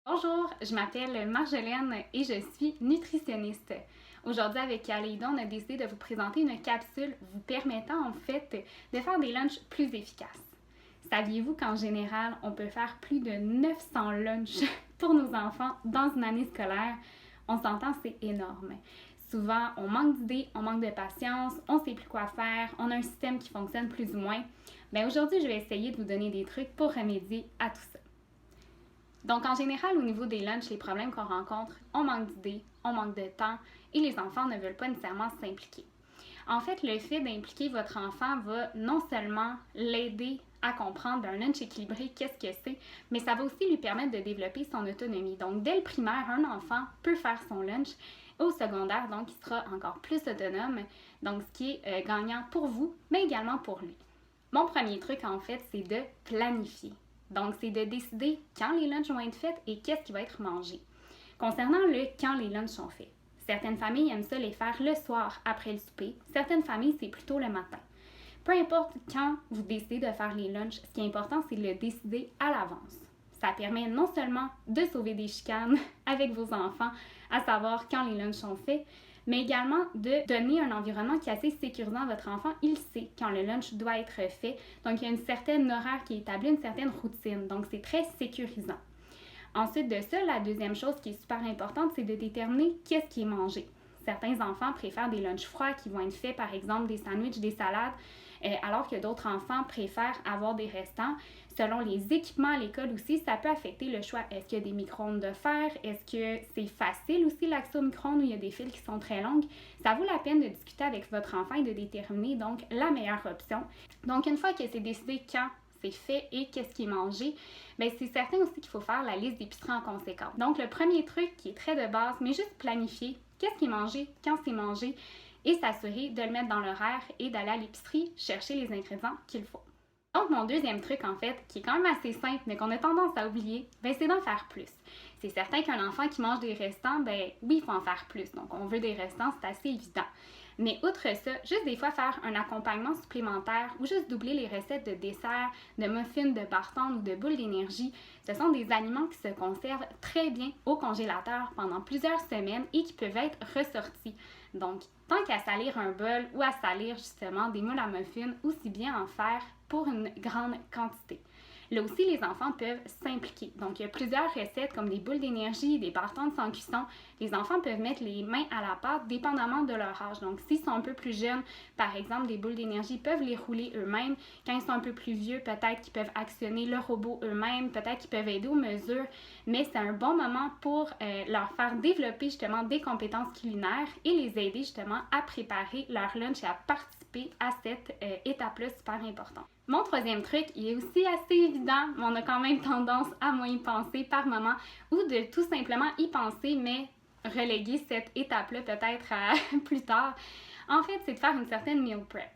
Bonjour, je m'appelle Marjolaine et je suis nutritionniste. Aujourd'hui, avec Aleida, on a décidé de vous présenter une capsule vous permettant en fait de faire des lunchs plus efficaces. Saviez-vous qu'en général, on peut faire plus de 900 lunchs pour nos enfants dans une année scolaire? On s'entend, c'est énorme. Souvent, on manque d'idées, on manque de patience, on ne sait plus quoi faire, on a un système qui fonctionne plus ou moins. Bien, aujourd'hui, je vais essayer de vous donner des trucs pour remédier à tout ça. Donc, en général, au niveau des lunchs, les problèmes qu'on rencontre, on manque d'idées, on manque de temps et les enfants ne veulent pas nécessairement s'impliquer. En fait, le fait d'impliquer votre enfant va non seulement l'aider à comprendre un lunch équilibré, qu'est-ce que c'est, mais ça va aussi lui permettre de développer son autonomie. Donc, dès le primaire, un enfant peut faire son lunch. Au secondaire, donc, il sera encore plus autonome, donc ce qui est gagnant pour vous, mais également pour lui. Mon premier truc, en fait, c'est de planifier. Donc, c'est de décider quand les lunchs vont être faits et qu'est-ce qui va être mangé. Concernant le quand les lunchs sont faits, certaines familles aiment ça les faire le soir après le souper. Certaines familles, c'est plutôt le matin. Peu importe quand vous décidez de faire les lunchs, ce qui est important, c'est de le décider à l'avance. Ça permet non seulement de sauver des chicanes avec vos enfants, à savoir quand les lunchs sont faits, mais également de donner un environnement qui est assez sécurisant à votre enfant. Il sait quand le lunch doit être fait. Donc, il y a une certaine horaire qui est établie, une certaine routine. Donc, c'est très sécurisant. Ensuite de ça, la deuxième chose qui est super importante, c'est de déterminer qu'est-ce qui est mangé. Certains enfants préfèrent des lunchs froids qui vont être faits, par exemple des sandwichs, des salades, alors que d'autres enfants préfèrent avoir des restants. Selon les équipements à l'école aussi, ça peut affecter le choix. Est-ce qu'il y a des micro-ondes de fer? Est-ce que c'est facile aussi l'accès aux micro-ondes où il y a des fils qui sont très longues? Ça vaut la peine de discuter avec votre enfant et de déterminer donc la meilleure option. Donc une fois que c'est décidé quand c'est fait et qu'est-ce qui est mangé, bien c'est certain aussi qu'il faut faire la liste d'épicerie en conséquence. Donc le premier truc qui est très de base, mais juste planifier qu'est-ce qui est mangé, quand c'est mangé et s'assurer de le mettre dans l'horaire et d'aller à l'épicerie chercher les ingrédients qu'il faut. Donc mon deuxième truc en fait, qui est quand même assez simple mais qu'on a tendance à oublier, ben c'est d'en faire plus. C'est certain qu'un enfant qui mange des restants, ben oui, il faut en faire plus. Donc on veut des restants, c'est assez évident. Mais outre ça, juste des fois faire un accompagnement supplémentaire ou juste doubler les recettes de desserts, de muffins, de bar-tendres ou de boules d'énergie, ce sont des aliments qui se conservent très bien au congélateur pendant plusieurs semaines et qui peuvent être ressortis. Donc, tant qu'à salir un bol ou à salir justement des moules à muffins, aussi bien en faire pour une grande quantité. Là aussi, les enfants peuvent s'impliquer. Donc, il y a plusieurs recettes comme des boules d'énergie, des bar-tendres sans cuisson. Les enfants peuvent mettre les mains à la pâte dépendamment de leur âge. Donc, s'ils sont un peu plus jeunes, par exemple, des boules d'énergie peuvent les rouler eux-mêmes. Quand ils sont un peu plus vieux, peut-être qu'ils peuvent actionner le robot eux-mêmes, peut-être qu'ils peuvent aider aux mesures. Mais c'est un bon moment pour leur faire développer justement des compétences culinaires et les aider justement à préparer leur lunch et à participer à cette étape-là super importante. Mon troisième truc, il est aussi assez évident, mais on a quand même tendance à moins y penser par moment ou de tout simplement y penser, mais reléguer cette étape-là peut-être à plus tard. En fait, c'est de faire une certaine meal prep.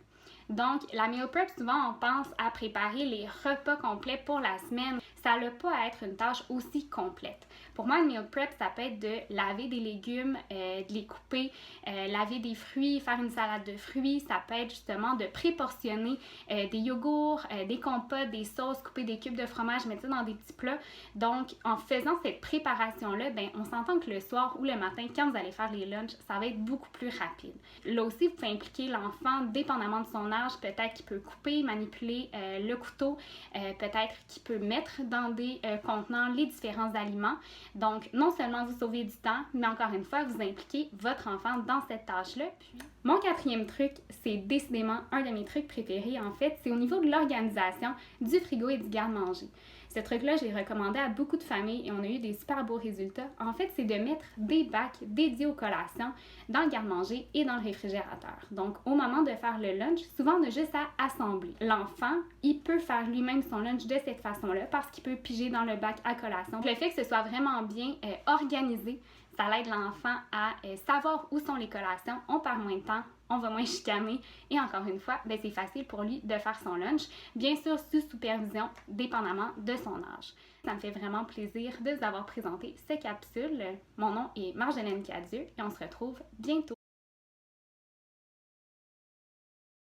Donc, la meal prep, souvent, on pense à préparer les repas complets pour la semaine. Ça n'a pas à être une tâche aussi complète. Pour moi, une meal prep, ça peut être de laver des légumes, de les couper, laver des fruits, faire une salade de fruits. Ça peut être justement de préportionner des yogourts, des compotes, des sauces, couper des cubes de fromage, mettre ça dans des petits plats. Donc, en faisant cette préparation-là, ben, on s'entend que le soir ou le matin, quand vous allez faire les lunchs, ça va être beaucoup plus rapide. Là aussi, vous pouvez impliquer l'enfant dépendamment de son âge. Peut-être qu'il peut couper, manipuler le couteau, peut-être qu'il peut mettre dans des contenants les différents aliments. Donc, non seulement vous sauvez du temps, mais encore une fois, vous impliquez votre enfant dans cette tâche-là. Puis, mon quatrième truc, c'est décidément un de mes trucs préférés, en fait, c'est au niveau de l'organisation du frigo et du garde-manger. Ce truc-là, je l'ai recommandé à beaucoup de familles et on a eu des super beaux résultats. En fait, c'est de mettre des bacs dédiés aux collations dans le garde-manger et dans le réfrigérateur. Donc, au moment de faire le lunch, souvent, on a juste à assembler. L'enfant, il peut faire lui-même son lunch de cette façon-là parce qu'il peut piger dans le bac à collation. Le fait que ce soit vraiment bien organisé, ça l'aide l'enfant à savoir où sont les collations. On perd moins de temps, on va moins chicaner et encore une fois, ben, c'est facile pour lui de faire son lunch, bien sûr sous supervision, dépendamment de son âge. Ça me fait vraiment plaisir de vous avoir présenté cette capsule. Mon nom est Marjolaine Cadieux et on se retrouve bientôt.